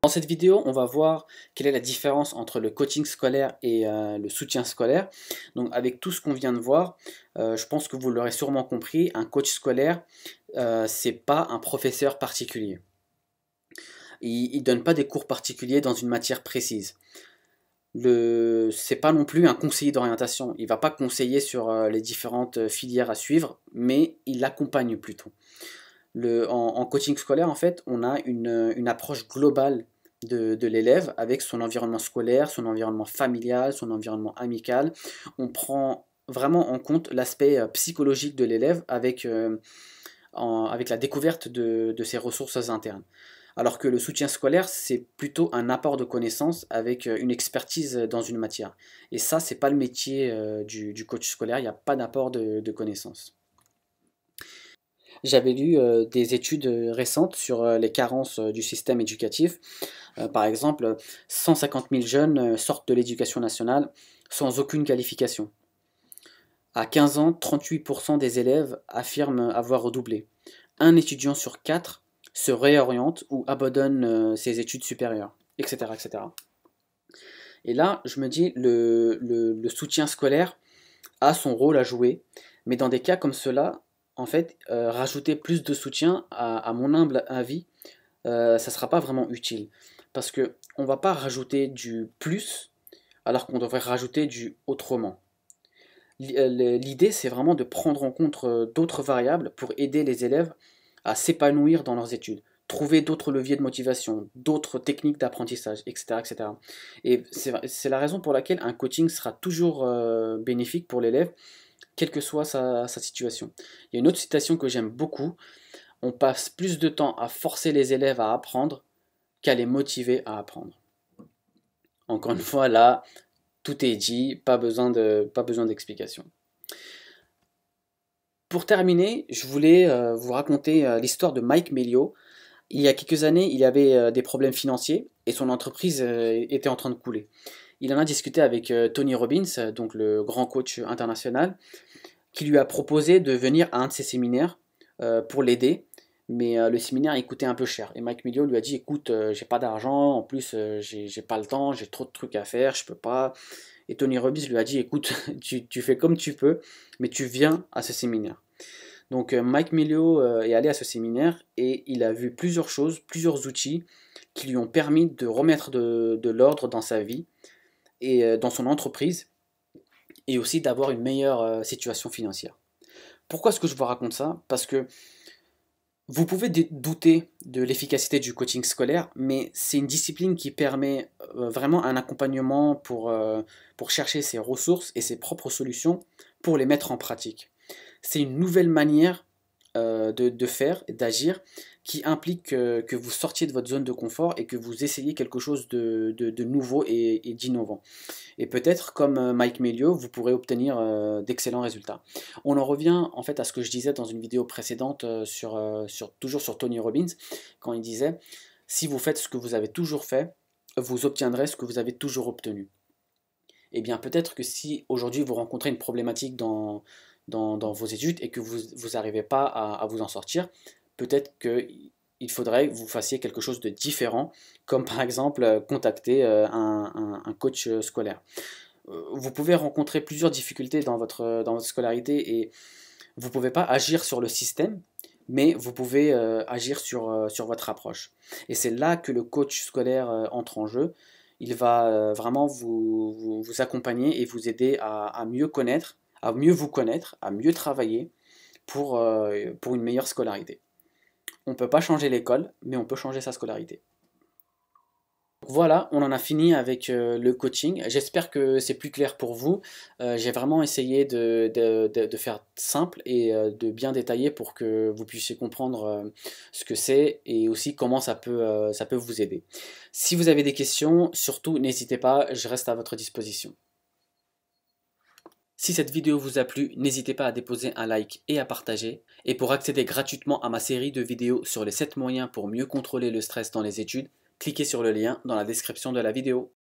Dans cette vidéo, on va voir quelle est la différence entre le coaching scolaire et le soutien scolaire. Donc avec tout ce qu'on vient de voir, je pense que vous l'aurez sûrement compris, un coach scolaire, c'est pas un professeur particulier. Il ne donne pas des cours particuliers dans une matière précise. C'est pas non plus un conseiller d'orientation. Il va pas conseiller sur les différentes filières à suivre, mais il accompagne plutôt. En coaching scolaire, en fait, on a une approche globale de l'élève avec son environnement scolaire, son environnement familial, son environnement amical. On prend vraiment en compte l'aspect psychologique de l'élève avec la découverte de ses ressources internes. Alors que le soutien scolaire, c'est plutôt un apport de connaissances avec une expertise dans une matière. Et ça, c'est pas le métier du coach scolaire, il n'y a pas d'apport de connaissances. J'avais lu des études récentes sur les carences du système éducatif. Par exemple, 150 000 jeunes sortent de l'éducation nationale sans aucune qualification. À 15 ans, 38% des élèves affirment avoir redoublé. Un étudiant sur 4 se réoriente ou abandonne ses études supérieures, etc., etc. Et là, je me dis, le soutien scolaire a son rôle à jouer, mais dans des cas comme cela, en fait, rajouter plus de soutien, à mon humble avis, ça ne sera pas vraiment utile. Parce qu'on ne va pas rajouter du plus, alors qu'on devrait rajouter du autrement. L'idée, c'est vraiment de prendre en compte d'autres variables pour aider les élèves à s'épanouir dans leurs études, trouver d'autres leviers de motivation, d'autres techniques d'apprentissage, etc., etc. Et c'est la raison pour laquelle un coaching sera toujours bénéfique pour l'élève, quelle que soit sa situation. Il y a une autre citation que j'aime beaucoup: on passe plus de temps à forcer les élèves à apprendre qu'à les motiver à apprendre. Encore une fois, là, tout est dit, pas besoin d'explication. Pour terminer, je voulais vous raconter l'histoire de Mike Melio. Il y a quelques années, il avait des problèmes financiers et son entreprise était en train de couler. Il en a discuté avec Tony Robbins, donc le grand coach international, qui lui a proposé de venir à un de ses séminaires pour l'aider, mais le séminaire il coûtait un peu cher. Et Mike Melio lui a dit: écoute, j'ai pas d'argent, en plus j'ai pas le temps, j'ai trop de trucs à faire, je peux pas. Et Tony Robbins lui a dit: écoute, tu fais comme tu peux, mais tu viens à ce séminaire. Donc Mike Melio est allé à ce séminaire et il a vu plusieurs choses, plusieurs outils qui lui ont permis de remettre de l'ordre dans sa vie et dans son entreprise, et aussi d'avoir une meilleure situation financière. Pourquoi est-ce que je vous raconte ça? Parce que vous pouvez douter de l'efficacité du coaching scolaire, mais c'est une discipline qui permet vraiment un accompagnement pour chercher ses ressources et ses propres solutions pour les mettre en pratique. C'est une nouvelle manière de faire et d'agir qui implique que vous sortiez de votre zone de confort et que vous essayiez quelque chose de nouveau et d'innovant. Et peut-être, comme Mike Melio, vous pourrez obtenir d'excellents résultats. On en revient en fait à ce que je disais dans une vidéo précédente toujours sur Tony Robbins, quand il disait: si vous faites ce que vous avez toujours fait, vous obtiendrez ce que vous avez toujours obtenu. Eh bien, peut-être que si aujourd'hui vous rencontrez une problématique dans vos études et que vous n'arrivez pas à vous en sortir, peut-être qu'il faudrait que vous fassiez quelque chose de différent, comme par exemple contacter un coach scolaire. Vous pouvez rencontrer plusieurs difficultés dans votre scolarité et vous ne pouvez pas agir sur le système, mais vous pouvez agir sur votre approche. Et c'est là que le coach scolaire entre en jeu. Il va vraiment vous accompagner et vous aider à mieux connaître, à mieux vous connaître, à mieux travailler pour une meilleure scolarité. On ne peut pas changer l'école, mais on peut changer sa scolarité. Voilà, on en a fini avec le coaching. J'espère que c'est plus clair pour vous. J'ai vraiment essayé de faire simple et de bien détailler pour que vous puissiez comprendre ce que c'est et aussi comment ça peut vous aider. Si vous avez des questions, surtout n'hésitez pas, je reste à votre disposition. Si cette vidéo vous a plu, n'hésitez pas à déposer un like et à partager. Et pour accéder gratuitement à ma série de vidéos sur les 7 moyens pour mieux contrôler le stress dans les études, cliquez sur le lien dans la description de la vidéo.